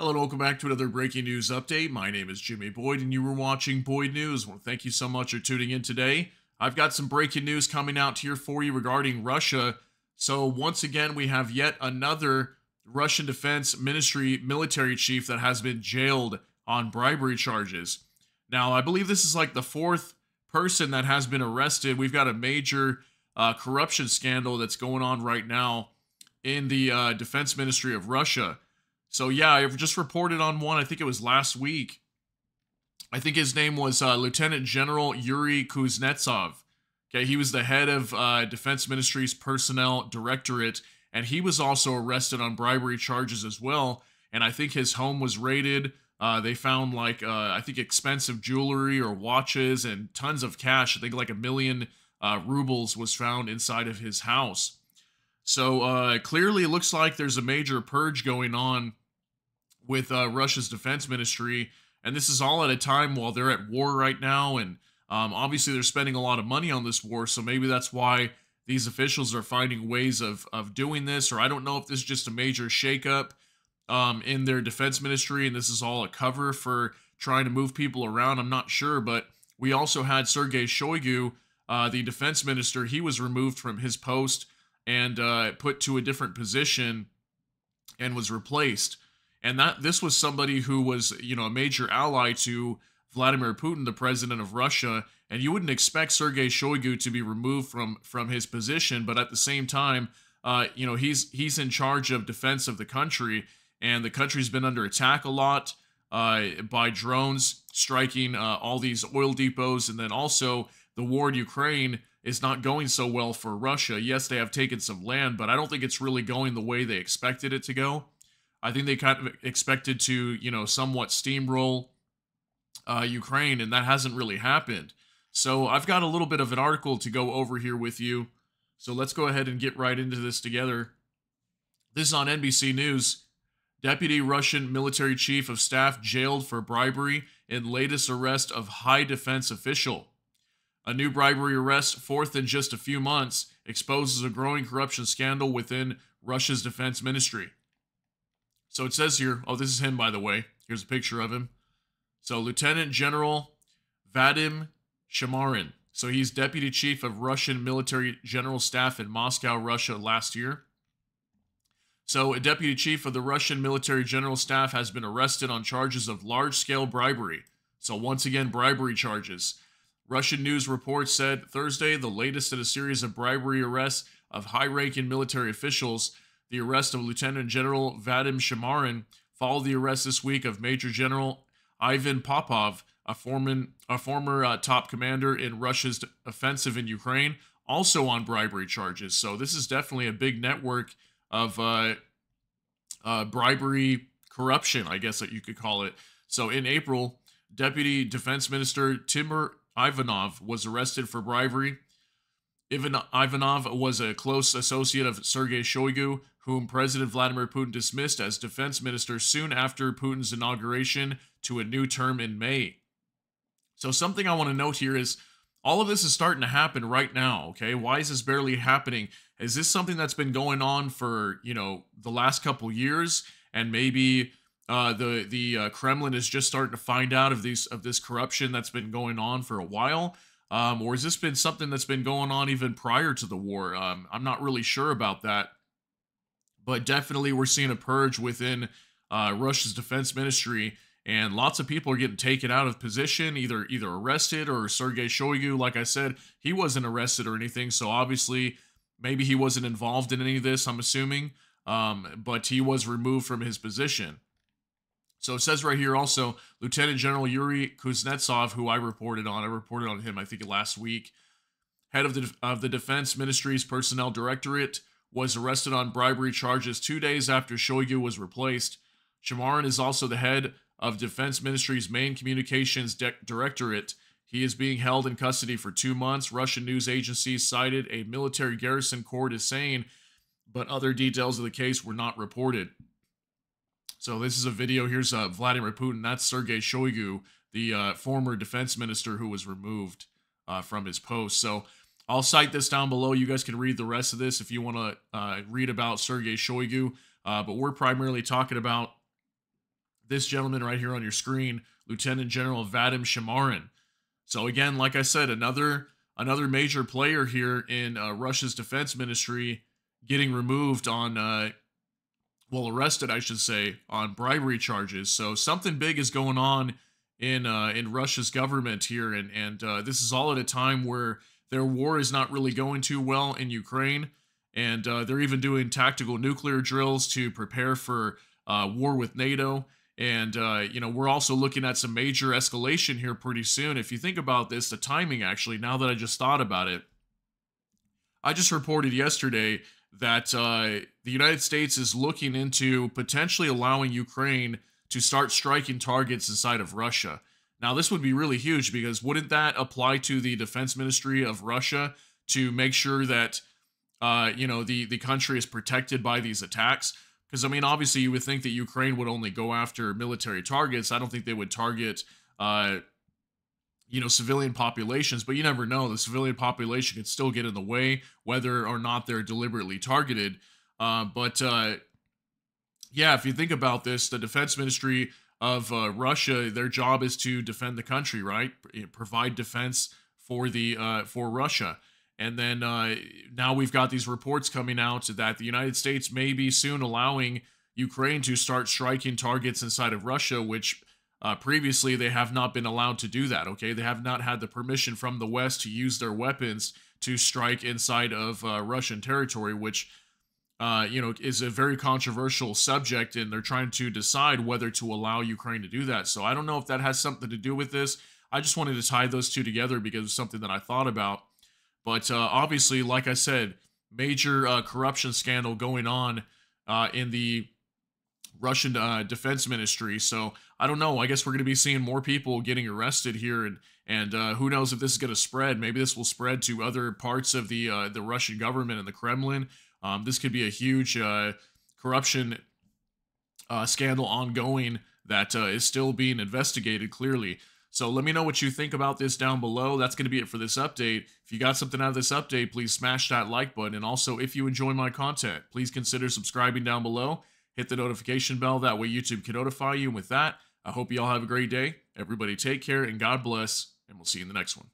Hello and welcome back to another breaking news update. My name is Jimmy Boyd and you were watching Boyd News. Well, thank you so much for tuning in today. I've got some breaking news coming out here for you regarding Russia. So once again, we have yet another Russian Defense Ministry military chief that has been jailed on bribery charges. Now, I believe this is like the fourth person that has been arrested. We've got a major corruption scandal that's going on right now in the Defense Ministry of Russia. So yeah, I've just reported on one. I think it was last week. I think his name was Lieutenant General Yuri Kuznetsov. Okay, he was the head of Defense Ministry's Personnel Directorate, and he was also arrested on bribery charges as well. And I think his home was raided. They found I think expensive jewelry or watches and tons of cash. I think like 1 million rubles was found inside of his house. So clearly it looks like there's a major purge going on with Russia's defense ministry, and this is all at a time while they're at war right now, and obviously they're spending a lot of money on this war, so maybe that's why these officials are finding ways of doing this, or I don't know if this is just a major shakeup in their defense ministry, and this is all a cover for trying to move people around. I'm not sure, but we also had Sergei Shoigu, the defense minister. He was removed from his post and put to a different position and was replaced. And this was somebody who was, a major ally to Vladimir Putin, the president of Russia. And you wouldn't expect Sergei Shoigu to be removed from his position, but at the same time, he's in charge of defense of the country, and the country's been under attack a lot by drones striking all these oil depots, and then also the war in Ukraine is not going so well for Russia. Yes, they have taken some land, but I don't think it's really going the way they expected it to go. I think they kind of expected to, somewhat steamroll Ukraine, and that hasn't really happened. So I've got a little bit of an article to go over here with you. So let's go ahead and get right into this together. This is on NBC News. Deputy Russian military chief of staff jailed for bribery in latest arrest of high defense official. A new bribery arrest, fourth in just a few months, exposes a growing corruption scandal within Russia's defense ministry. So it says here, oh, this is him, by the way. Here's a picture of him. So Lieutenant General Vadim Shamarin. So he's deputy chief of Russian military general staff in Moscow, Russia last year. So a deputy chief of the Russian military general staff has been arrested on charges of large-scale bribery. So once again, bribery charges. Russian news reports said Thursday, the latest in a series of bribery arrests of high-ranking military officials. The arrest of Lieutenant General Vadim Shamarin followed the arrest this week of Major General Ivan Popov, a former top commander in Russia's offensive in Ukraine, also on bribery charges. So this is definitely a big network of bribery corruption, I guess that you could call it. So in April, Deputy Defense Minister Timur Ivanov was arrested for bribery. Ivanov was a close associate of Sergei Shoigu, whom President Vladimir Putin dismissed as defense minister soon after Putin's inauguration to a new term in May. So something I want to note here is all of this is starting to happen right now, okay? Why is this barely happening? Is this something that's been going on for, the last couple years, and maybe the Kremlin is just starting to find out of this corruption that's been going on for a while? Or has this been something that's been going on even prior to the war? I'm not really sure about that. But definitely we're seeing a purge within Russia's defense ministry, and lots of people are getting taken out of position, either arrested, or Sergei Shoigu, like I said, he wasn't arrested or anything, so obviously maybe he wasn't involved in any of this, I'm assuming, but he was removed from his position. So it says right here also, Lieutenant General Yuri Kuznetsov, who I reported on him, I think last week, head of the Defense Ministry's Personnel Directorate, was arrested on bribery charges 2 days after Shoigu was replaced. Shamarin is also the head of Defense Ministry's main communications directorate. He is being held in custody for 2 months. Russian news agencies cited a military garrison court as saying, but other details of the case were not reported. So this is a video. Here's Vladimir Putin. That's Sergei Shoigu, the former defense minister who was removed from his post. So I'll cite this down below. You guys can read the rest of this if you want to read about Sergei Shoigu. But we're primarily talking about this gentleman right here on your screen, Lieutenant General Vadim Shamarin. So again, like I said, another major player here in Russia's defense ministry getting removed on, well, arrested, I should say, on bribery charges. So something big is going on in Russia's government here, and this is all at a time where their war is not really going too well in Ukraine, and they're even doing tactical nuclear drills to prepare for war with NATO. And, we're also looking at some major escalation here pretty soon. If you think about this, the timing actually, now that I just thought about it, I just reported yesterday that the United States is looking into potentially allowing Ukraine to start striking targets inside of Russia. Now, this would be really huge because wouldn't that apply to the defense ministry of Russia to make sure that, the country is protected by these attacks? Because, I mean, obviously you would think that Ukraine would only go after military targets. I don't think they would target, civilian populations, but you never know. The civilian population could still get in the way, whether or not they're deliberately targeted. Yeah, if you think about this, the defense ministry of Russia, their job is to defend the country, right? Provide defense for for Russia. And then now we've got these reports coming out that the United States may be soon allowing Ukraine to start striking targets inside of Russia, which previously they have not been allowed to do that, okay? They have not had the permission from the West to use their weapons to strike inside of Russian territory, which, is a very controversial subject, and they're trying to decide whether to allow Ukraine to do that. So I don't know if that has something to do with this. I just wanted to tie those two together because it's something that I thought about. But obviously, like I said, major corruption scandal going on in the Russian defense ministry. So I don't know. I guess we're going to be seeing more people getting arrested here, and who knows if this is going to spread. Maybe this will spread to other parts of the Russian government and the Kremlin. This could be a huge corruption scandal ongoing that is still being investigated, clearly. So let me know what you think about this down below. That's going to be it for this update. If you got something out of this update, please smash that like button. And also, if you enjoy my content, please consider subscribing down below. Hit the notification bell. That way YouTube can notify you. And with that, I hope you all have a great day. Everybody take care and God bless. And we'll see you in the next one.